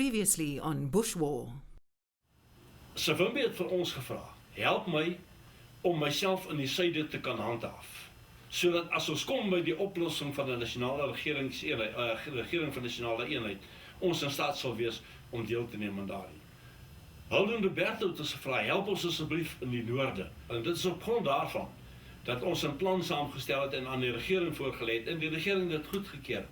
Previously on Bush War. Savimbi het vir ons gevra, help my om myself in die suide te kan handhaaf, sodat as ons kom by die oplossing van 'n nasionale regering van nasionale eenheid, ons in staat sal wees om deel te neem aan daardie. Holden Roberto het ons gevra, help ons asseblief in die noorde, en dit is op grond daarvan, dat ons 'n plan saamgestel het en aan die regering voorgelê het, en die regering het goedgekeur.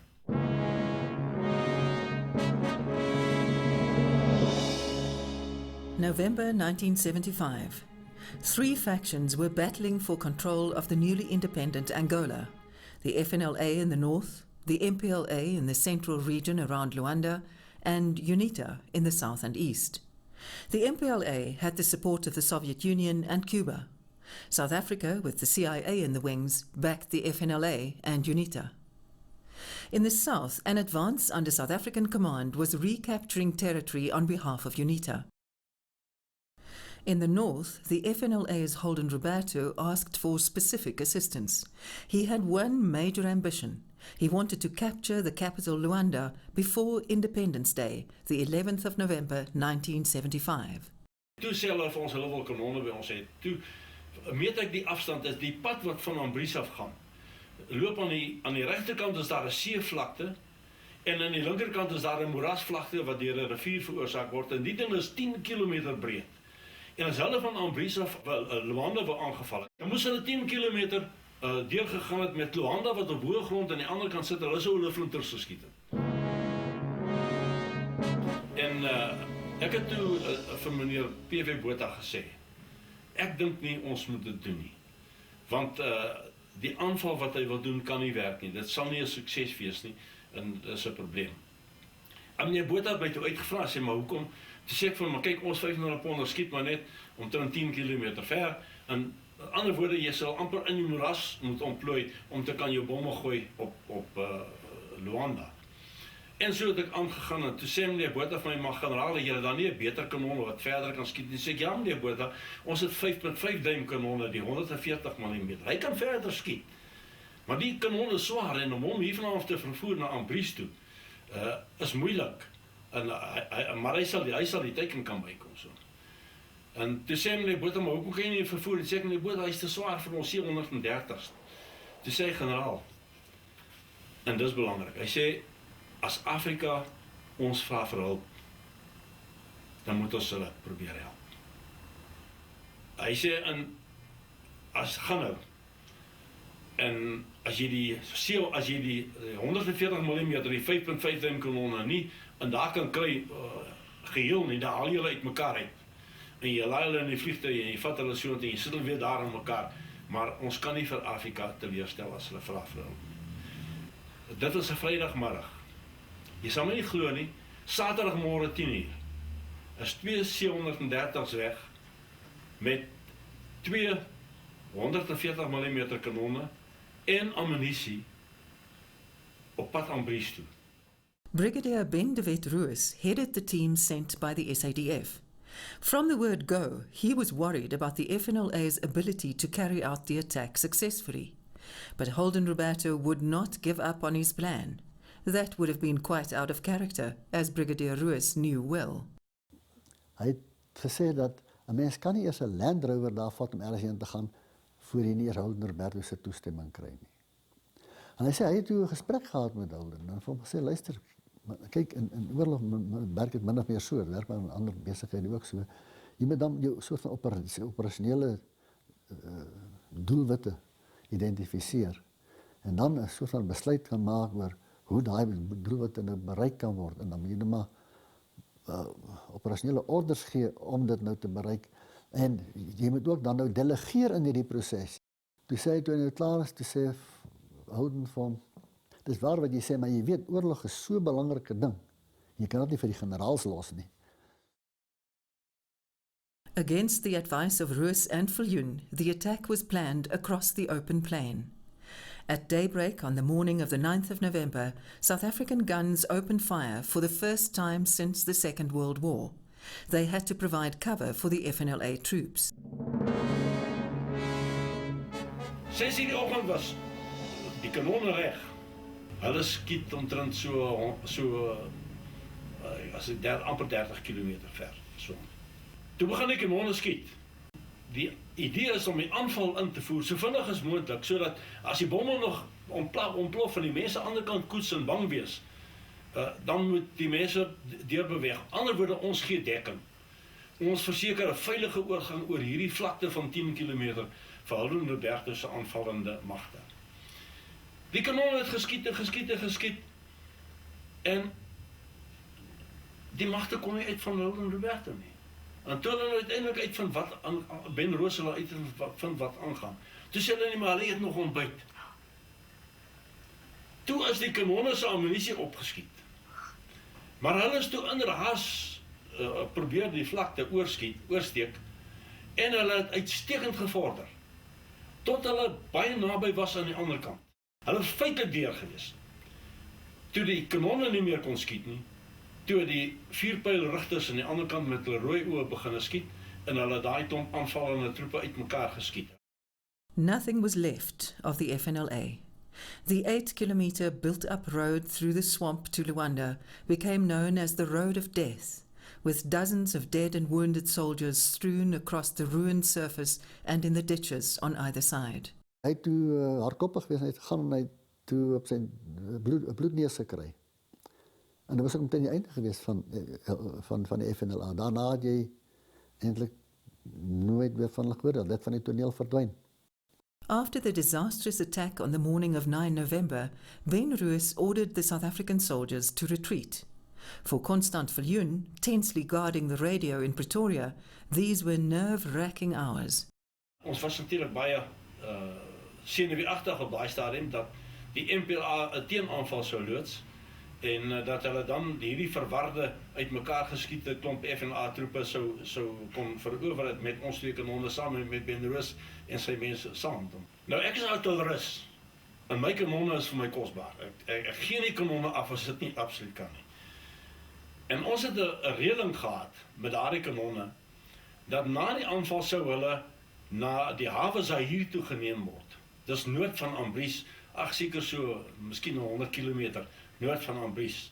November 1975. 3 factions were battling for control of the newly independent Angola. The FNLA in the north, the MPLA in the central region around Luanda, and UNITA in the south and east. The MPLA had the support of the Soviet Union and Cuba. South Africa, with the CIA in the wings, backed the FNLA and UNITA. In the south, an advance under South African command was recapturing territory on behalf of UNITA. In the north, the FNLA's Holden Roberto asked for specific assistance. He had one major ambition. He wanted to capture the capital Luanda before Independence Day, the 11th of November 1975. Toe sê hulle vir ons, hulle wil kanonne by ons hê. Toe meet ek die afstand, is die pad wat van Ambrizette af gaan. Loop aan die regterkant is daar 'n seevlakte, en aan die linkerkant is daar 'n moerasvlakte wat deur 'n rivier veroorsaak word, en die ding is 10 kilometer breed. En as hulle van Ambrizette Luanda wou aangeval het, dan moes hulle 10 kilometer deurgegaan het met Luanda wat op hoë grond aan die ander kant sit, hulle sou hulle flinters geskiet het. En ek het toe vir meneer PV Botha gesê, ek dink nie ons moet dit doen nie. Want die aanval wat hy wil doen kan nie werk nie. Dit sal nie 'n sukses wees nie, en dit is 'n probleem. En meneer Botha het my toe uitgevra, sê, maar hoekom? Toe sê ek vir hom, kyk, ons 500 ponder skiet maar net omtrent 10 kilometer ver, en met ander woorde, jy sal amper in die moeras moet ontplooi om te kan jou bomme gooi op Luanda. En so het ek aangegaan, en toe sê meneer Botha van my, maar generaal, jy het dan nie 'n beter kanon wat verder kan skiet nie. Sê ek, ja meneer Botha, ons het 5.5 duim kanonne, die 140 mm. Hy kan verder skiet. Maar die kanon is swaar, en om hom hiervanaf te vervoer na Ambrizette toe, is moeilik. Maar hy sal die teiken kan bykom so. En toe sê meneer Botha, maar hoekom kan jy nie vervoer? Toe sê ek, meneer Botha, hy is te swaar vir ons 730. Toe sê hy, generaal, en dis belangrik, hy sê, as Afrika ons vra vir hulp, dan moet ons hulle probeer help. Hy sê, as gaan nou, en as jy die 140 mm, die 5.5 duim kanonne nie, en daar kan kry geheel nie, dan haal jy hulle uit mekaar uit. En jy laai hulle in die vliegtuig, en jy vat hulle so, en jy sit hulle weer daar in mekaar. Maar ons kan nie vir Afrika teleurstel as hulle vra vir hulp. Dit is 'n Vrydagmiddag. Jy sal my nie glo nie, Saterdagmôre 10:00, is 2 730's weg, met 2 140 mm kanonne, en ammunisie, op pad Ambrizette toe. Brigadier Ben de Wet Roos headed the team sent by the SADF. From the word go, he was worried about the FNLA's ability to carry out the attack successfully. But Holden Roberto would not give up on his plan. That would have been quite out of character, as Brigadier Roos knew well. Hy het gesê dat 'n mens kan nie eers 'n Land Rover daar vat om ergens heen te gaan voor jy nie eers Holden Roberto se toestemming kry nie. En hy sê hy het toe 'n gesprek gehad met Holden en vir hom gesê, luister, kyk, in oorlog werk dit min of meer so, werk maar in ander besighede ook so. Jy moet dan jou soort van operasionele doelwitte identifiseer en dan 'n soort van besluit kan maak oor hoe daai doelwitte nou bereik kan word, en dan moet jy nou maar operasionele orders gee om dit nou te bereik, en jy moet ook dan nou delegeer in hierdie proses. Toe sê hy, toe hy nou klaar is, toe sê Holden vir hom, dis waar wat jy sê, maar jy weet, oorlog is so 'n belangrike ding, jy kan dit nie vir die generaals los nie. Against the advice of Roos and Viljoen, the attack was planned across the open plain. At daybreak on the morning of the 9th of November, South African guns opened fire for the first time since the Second World War. They had to provide cover for the FNLA troops. 6:00 in die oggend was die kanonne reg. Hulle skiet omtrent so as dit amper 30 kilometer ver. So. Toe begin die kanonne skiet. Die idee is om die aanval in te voer so vinnig as moontlik, sodat as die bomme nog ontplof en die mense aan die ander kant koets en bang wees, dan moet die mense deurbeweeg. Ander woorde, ons gee dekking. Ons verseker 'n veilige oorgang oor hierdie vlakte van 10 km vir Huldenberg se aanvallende magte. Die kanonne het geskiet en die magte kon nie uit van Huldenberg nie. En toe hulle uiteindelik uit van wat Ben Roos hulle uit van wat aangaan. Toe sê hulle nie, maar hulle het nog ontbyt. Toe is die kanonne se ammunisie opgeskiet. Maar hulle is toe inderhaas probeer die vlakte oorsteek en hulle het uitstekend gevorder tot hulle baie naby was aan die ander kant. Hulle het feitelik deur gewees. Toe die kanonne nie meer kon skiet nie, toe die vuurpylrigters aan die ander kant met hulle rooi oë begin skiet en hulle daai klomp aanvallende troepe uitmekaar geskiet. Nothing was left of the FNLA. The 8-kilometer built-up road through the swamp to Luanda became known as the Road of Death, with dozens of dead and wounded soldiers strewn across the ruined surface and in the ditches on either side. Hy het toe hardkoppig gewees, hy het gegaan en hy het toe op sy bloedneus gekry. En dit was ook omtrent die einde geweest van die FNLA. Daarna het jy eintlik nooit weer van hulle gehoor, dit van die toneel verdwyn. After the disastrous attack on the morning of 9 November, Ben Roos ordered the South African soldiers to retreat. For Constant Viljoen, tensely guarding the radio in Pretoria, these were nerve-wracking hours. Ons was natuurlik baie senuweeagtig op daai stadium dat die MPLA 'n teenaanval sou loods en dat hulle dan hierdie verwarde uitmekaar geskiete klomp FNA troepe sou kon verower het met ons twee kanonne saam met Ben Roos en sy mense saam. Nou ek is artillerist en my kanonne is vir my kosbaar. Ek gee nie kanonne af as dit nie absoluut kan nie. En ons het 'n reëling gehad met daardie kanonne dat na die aanval sou hulle na die hawe Zaire toe geneem word. Dis noord van Ambrizette, seker so miskien 100 kilometer noord van Ambrizette.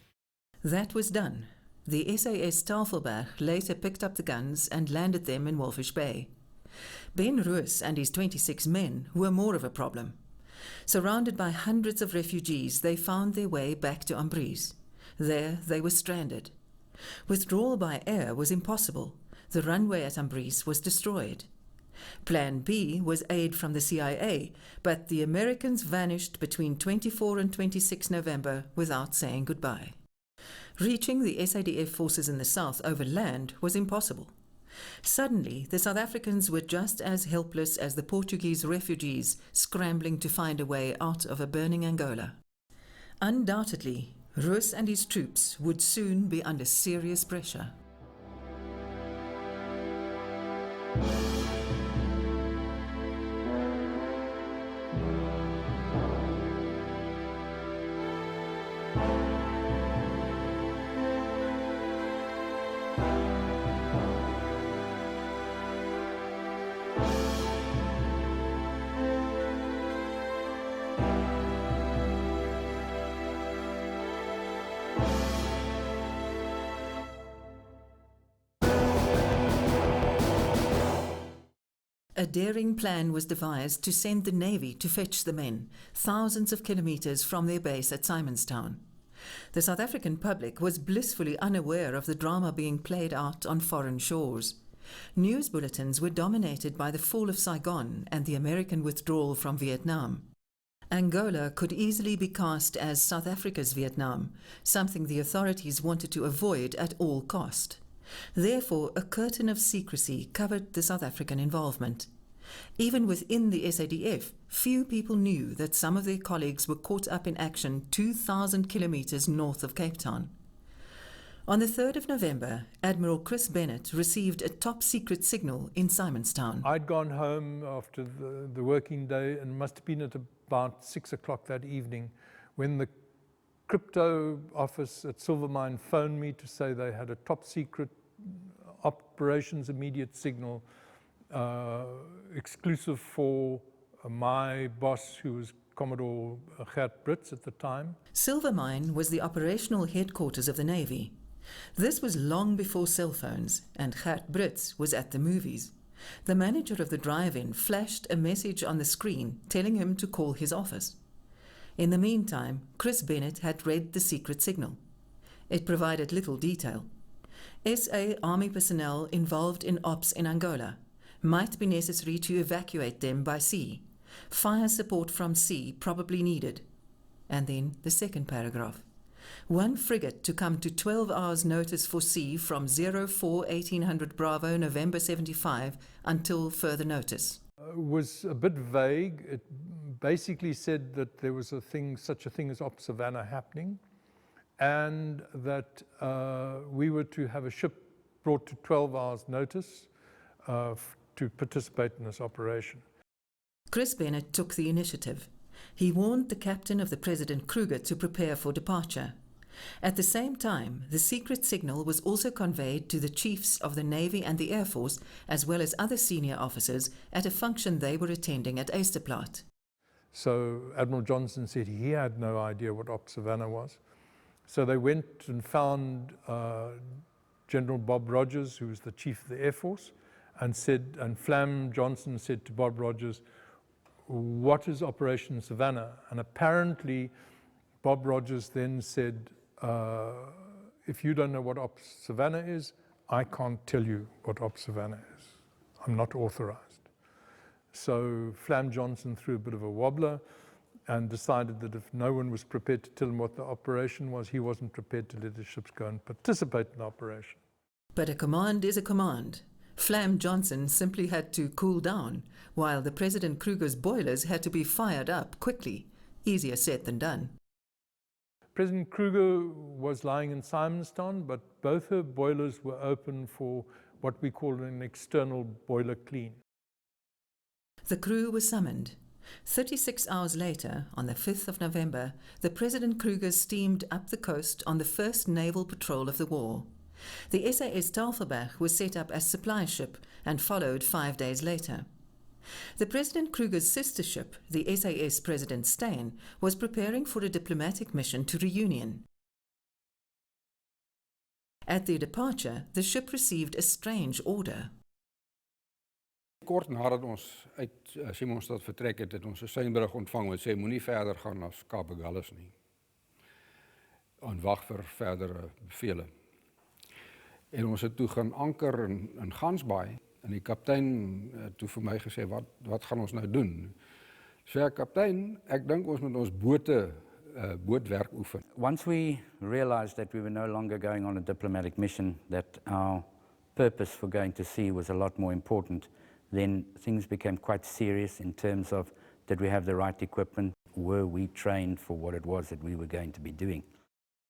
That was done. The SAS Tafelberg later picked up the guns and landed them in Walvish Bay. Ben Roos and his 26 men were more of a problem. Surrounded by hundreds of refugees, they found their way back to Ambrizette. There they were stranded. Withdrawal by air was impossible. The runway at Ambrizette was destroyed. Plan B was aid from the CIA, but the Americans vanished between 24 and 26 November without saying goodbye. Reaching the SADF forces in the south over land was impossible. Suddenly, the South Africans were just as helpless as the Portuguese refugees scrambling to find a way out of a burning Angola. Undoubtedly, Roos and his troops would soon be under serious pressure. A daring plan was devised to send the Navy to fetch the men, thousands of kilometers from their base at Simonstown. The South African public was blissfully unaware of the drama being played out on foreign shores. News bulletins were dominated by the fall of Saigon and the American withdrawal from Vietnam. Angola could easily be cast as South Africa's Vietnam, something the authorities wanted to avoid at all cost. Therefore, a curtain of secrecy covered the South African involvement. Even within the SADF, few people knew that some of their colleagues were caught up in action 2,000 kilometers north of Cape Town. On the 3rd of November, Admiral Chris Bennett received a top-secret signal in Simonstown. I'd gone home after the working day and must have been at about 6 o'clock that evening when the crypto office at Silvermine phoned me to say they had a top-secret operations immediate signal exclusive for my boss, who was Commodore Gert Brits at the time. Silvermine was the operational headquarters of the Navy. This was long before cell phones, and Gert Brits was at the movies. The manager of the drive-in flashed a message on the screen telling him to call his office. In the meantime, Chris Bennett had read the secret signal. It provided little detail. SA Army personnel involved in ops in Angola might be necessary to evacuate them by sea. Fire support from sea probably needed. And then the second paragraph. One frigate to come to 12 hours notice for sea from 04-1800 Bravo, November 75, until further notice. Was a bit vague. It basically said that there was such a thing as Op Savannah happening, and that we were to have a ship brought to 12 hours notice to participate in this operation. Chris Bennett took the initiative. He warned the captain of the President Kruger to prepare for departure. At the same time, the secret signal was also conveyed to the chiefs of the Navy and the Air Force, as well as other senior officers, at a function they were attending at Easterplaat. So Admiral Johnson said he had no idea what Op Savannah was. So they went and found General Bob Rogers, who was the chief of the Air Force, and Flam Johnson said to Bob Rogers, "What is Operation Savannah?" And apparently Bob Rogers then said, "If you don't know what Op Savannah is, I can't tell you what Op Savannah is. I'm not authorized." So Flam Johnson threw a bit of a wobbler and decided that if no one was prepared to tell him what the operation was, he wasn't prepared to let his ships go and participate in the operation. But a command is a command. Flam Johnson simply had to cool down, while the President Kruger's boilers had to be fired up quickly. Easier said than done. President Kruger was lying in Simonstown, but both her boilers were open for what we call an external boiler clean. The crew was summoned. 36 hours later, on the 5th of November, the President Kruger steamed up the coast on the first naval patrol of the war. The SAS Tafelberg was set up as supply ship and followed 5 days later. The President Kruger's sister ship, the SAS President Steyn, was preparing for a diplomatic mission to Reunion. At their departure, the ship received a strange order. Kort nadat ons uit Simonstad vertrek het, het ons 'n seinberig ontvang wat sê moenie verder gaan as Kaap Agulhas nie. En wag vir verdere bevele. En ons het toe gaan anker in Gansbaai en die kaptein het toe vir my gesê wat gaan ons nou doen? Sê kaptein, ek dink ons moet ons bootwerk oefen. Once we realized that we were no longer going on a diplomatic mission, that our purpose for going to sea was a lot more important, then things became quite serious in terms of, did we have the right equipment? Were we trained for what it was that we were going to be doing?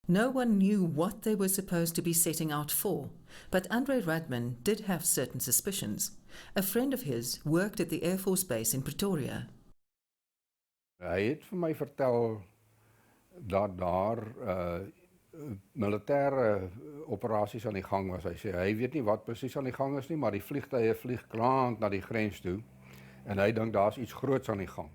No one knew what they were supposed to be setting out for, but Andre Radman did have certain suspicions. A friend of his worked at the Air Force Base in Pretoria. Hy het vir my vertel dat daar militêre operasies aan die gang was. Hy sê hy weet nie wat presies aan die gang is nie, maar die vliegtuie vlieg klaar na die grens toe en hy dink daar's iets groots aan die gang.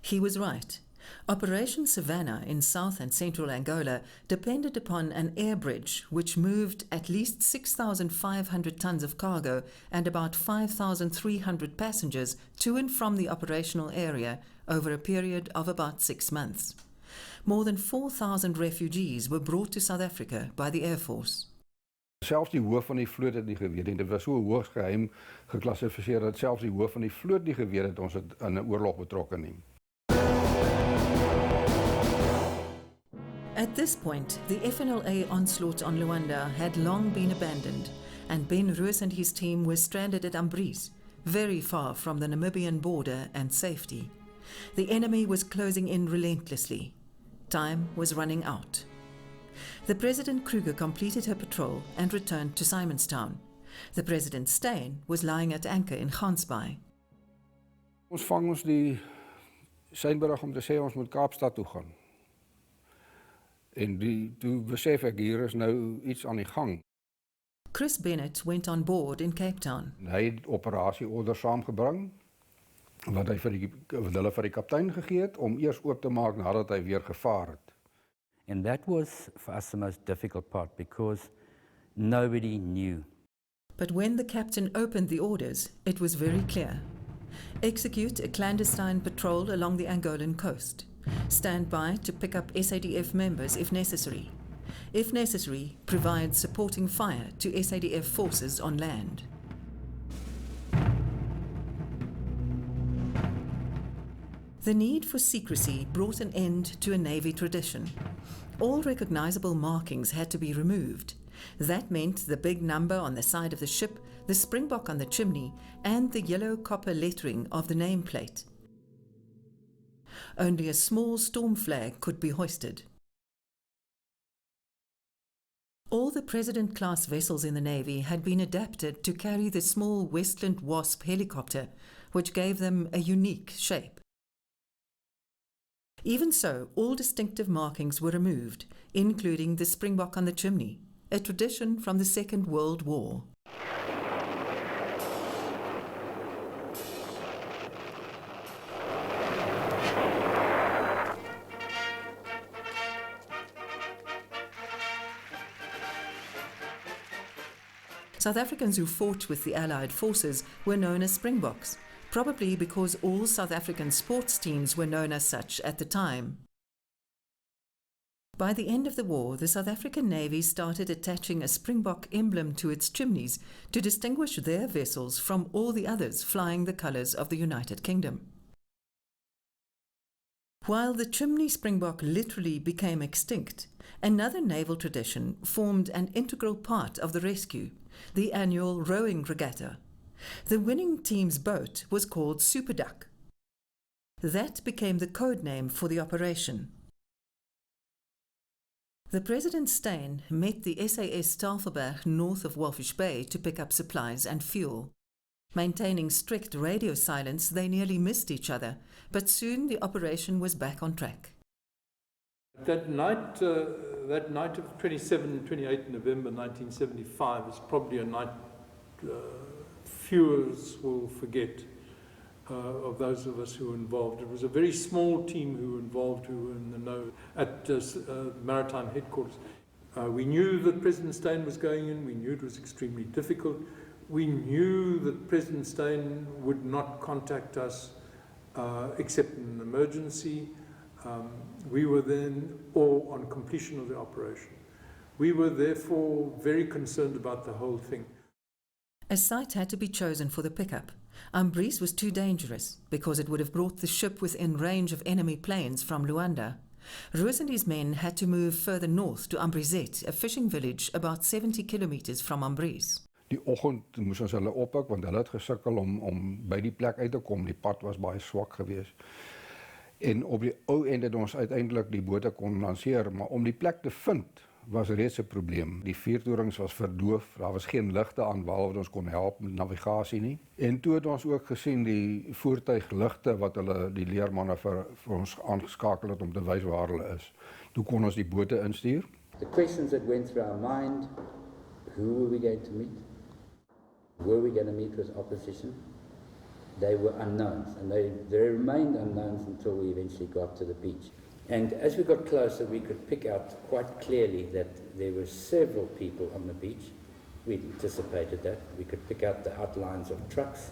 He was right. Operation Savannah in South and Central Angola depended upon an air bridge which moved at least 6,500 tons of cargo and about 5,300 passengers to and from the operational area over a period of about 6 months. More than 4,000 refugees were brought to South Africa by the Air Force. Selfs die hoof van die vloot het nie geweet nie. Dit was so hoogs geheim geklassifiseer dat selfs die hoof van die vloot nie geweet het ons het in 'n oorlog betrokke nie. At this point, the FNLA onslaught on Luanda had long been abandoned, and Ben Roos and his team were stranded at Ambrizette, very far from the Namibian border and safety. The enemy was closing in relentlessly. Time was running out. The President Kruger completed her patrol and returned to Simonstown. The President Steyn was lying at anchor in Gansbaai. Ons vang ons die seinberig om te sê ons moet Kaapstad toe gaan. En toe besef ek hier is nou iets aan die gang. Chris Bennett went on board in Cape Town. Hy het operasieorder saamgebring wat hulle vir die kaptein gegee het om eers oop te maak nadat hy weer gevaar het. And that was for us the most difficult part, because Nobody knew. But when the captain opened the orders, it was very clear. Execute a clandestine patrol along the Angolan coast. Stand by to pick up SADF members if necessary. If necessary, provide supporting fire to SADF forces on land. The need for secrecy brought an end to a Navy tradition. All recognizable markings had to be removed. That meant the big number on the side of the ship, the springbok on the chimney, and the yellow copper lettering of the nameplate. Only a small storm flag could be hoisted. All the President-class vessels in the Navy had been adapted to carry the small Westland Wasp helicopter, which gave them a unique shape. Even so, all distinctive markings were removed, including the springbok on the chimney, a tradition from the Second World War. South Africans who fought with the Allied forces were known as Springboks, probably because all South African sports teams were known as such at the time. By the end of the war, the South African Navy started attaching a Springbok emblem to its chimneys to distinguish their vessels from all the others flying the colours of the United Kingdom. While the chimney Springbok literally became extinct, another naval tradition formed an integral part of the rescue, the annual rowing regatta. The winning team's boat was called Superduck. That became the code name for the operation. The President Steyn met the SAS Tafelberg north of Walvis Bay to pick up supplies and fuel. Maintaining strict radio silence, they nearly missed each other, but soon the operation was back on track. That night of 27, 28 November 1975 is probably a night fewers will forget of those of us who were involved. It was a very small team who were involved, who were in the know at Maritime Headquarters. We knew that President Steyn was going in. We knew it was extremely difficult. We knew that President Steyn would not contact us except in an emergency. We were then all on completion of the operation. We were therefore very concerned about the whole thing. A site had to be chosen for the pickup. Ambrizette was too dangerous because it would have brought the ship within range of enemy planes from Luanda. Roos and his men had to move further north to Ambrizette, a fishing village about 70 kilometers from Ambrizette. Die oggend moes ons hulle oppik want hulle het gesukkel om by die plek uit te kom. Die pad was baie swak geweest. En op die ou end het ons uiteindelik die bote kon lanseer, maar om die plek te vind was reeds 'n probleem. Die vuurtorings was verdoof, daar was geen ligte aan waarop ons kon help met navigasie nie. En toe het ons ook gesien die voertuigligte wat hulle die leermanne vir ons aangeskakel het om te wys waar hulle is. Toe kon ons die bote instuur. The questions that went through our mind: who were we going to meet? Were we going to meet with opposition? They were unknowns, and they remained unknowns until we eventually got to the beach. And as we got closer, we could pick out quite clearly that there were several people on the beach. We anticipated that. We could pick out the outlines of trucks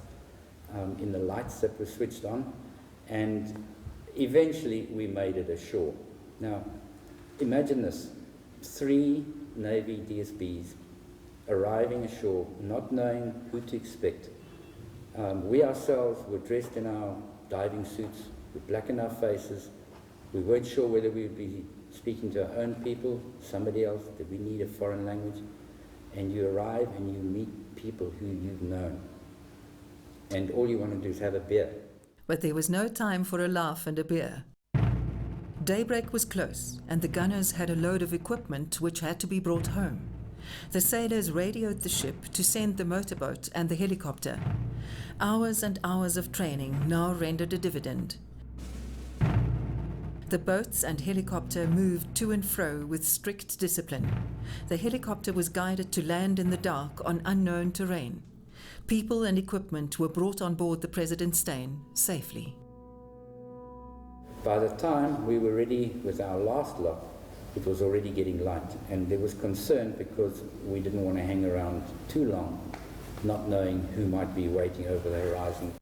in the lights that were switched on, and eventually we made it ashore. Now, imagine this: 3 Navy DSBs arriving ashore, not knowing who to expect. We ourselves were dressed in our diving suits, with black in our faces. We weren't sure whether we would be speaking to our own people, somebody else. Did we need a foreign language? And you arrive and you meet people who you've known. And all you want to do is have a beer. But there was no time for a laugh and a beer. Daybreak was close, and the gunners had a load of equipment which had to be brought home. The sailors radioed the ship to send the motorboat and the helicopter. Hours and hours of training now rendered a dividend. The boats and helicopter moved to and fro with strict discipline. The helicopter was guided to land in the dark on unknown terrain. People and equipment were brought on board the President Steyn safely. By the time we were ready with our last lot, it was already getting light, and there was concern because we didn't want to hang around too long, not knowing who might be waiting over the horizon.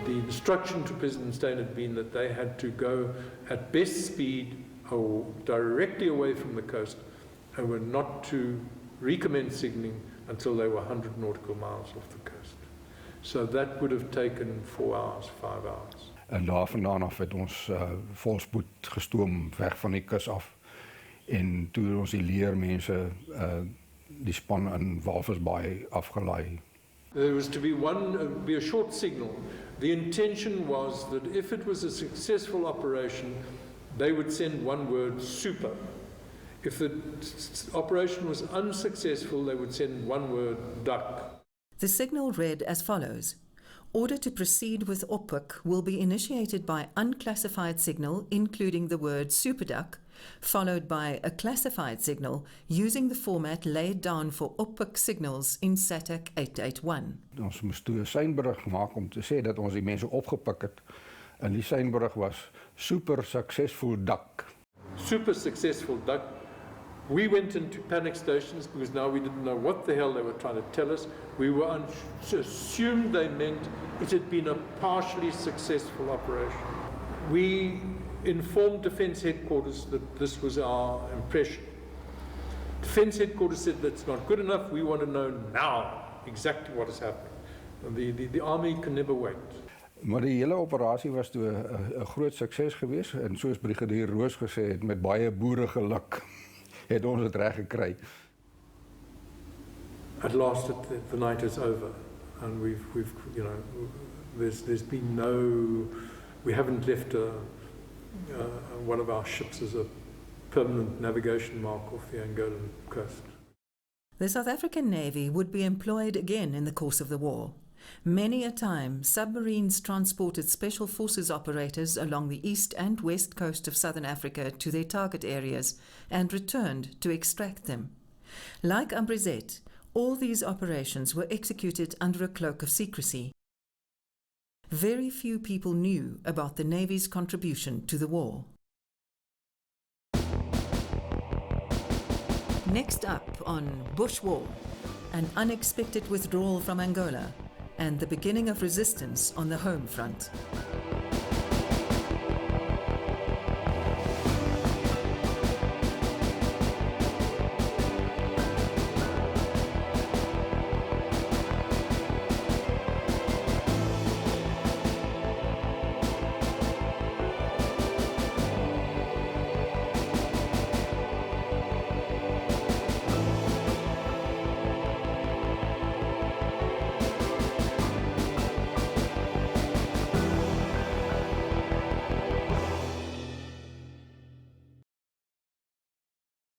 The instruction to President Steyn had been that they had to go at best speed or directly away from the coast and were not to recommence signaling until they were 100 nautical miles off the coast. So that would have taken 4 hours, 5 hours. En daar vandaan af het ons volspoed gestoom weg van die kus af. En toe ons die leermense die span in Walvisbaai afgelaai. There was to be a short signal. The intention was that if it was a successful operation, they would send one word, super. If the operation was unsuccessful, they would send one word, duck. The signal read as follows. Order to proceed with oppik will be initiated by unclassified signal, including the word superduck, followed by a classified signal using the format laid down for oppik signals in SATAC 881. Ons moes toe 'n seinberig maak om te sê dat ons die mense opgepik het. En die seinberig was super successful duck. Super successful duck. We went into panic stations because now we didn't know what the hell they were trying to tell us. We were assumed they meant it had been a partially successful operation. We informed Defence Headquarters that this was our impression. Defence Headquarters said that's not good enough, we want to know now exactly what is happening. And the Army can never wait. Maar die hele operasie was toe 'n groot sukses geweest en soos Brigadier Roos gesê het, met baie boere geluk het ons dit reg gekry. At last the night is over and we've you know there's been we haven't left one of our ships as a permanent navigation mark off the Angolan coast. The South African Navy would be employed again in the course of the war. Many a time, submarines transported special forces operators along the east and west coast of southern Africa to their target areas and returned to extract them. Like Ambrizette, all these operations were executed under a cloak of secrecy. Very few people knew about the Navy's contribution to the war. Next up on Bush War, an unexpected withdrawal from Angola and the beginning of resistance on the home front.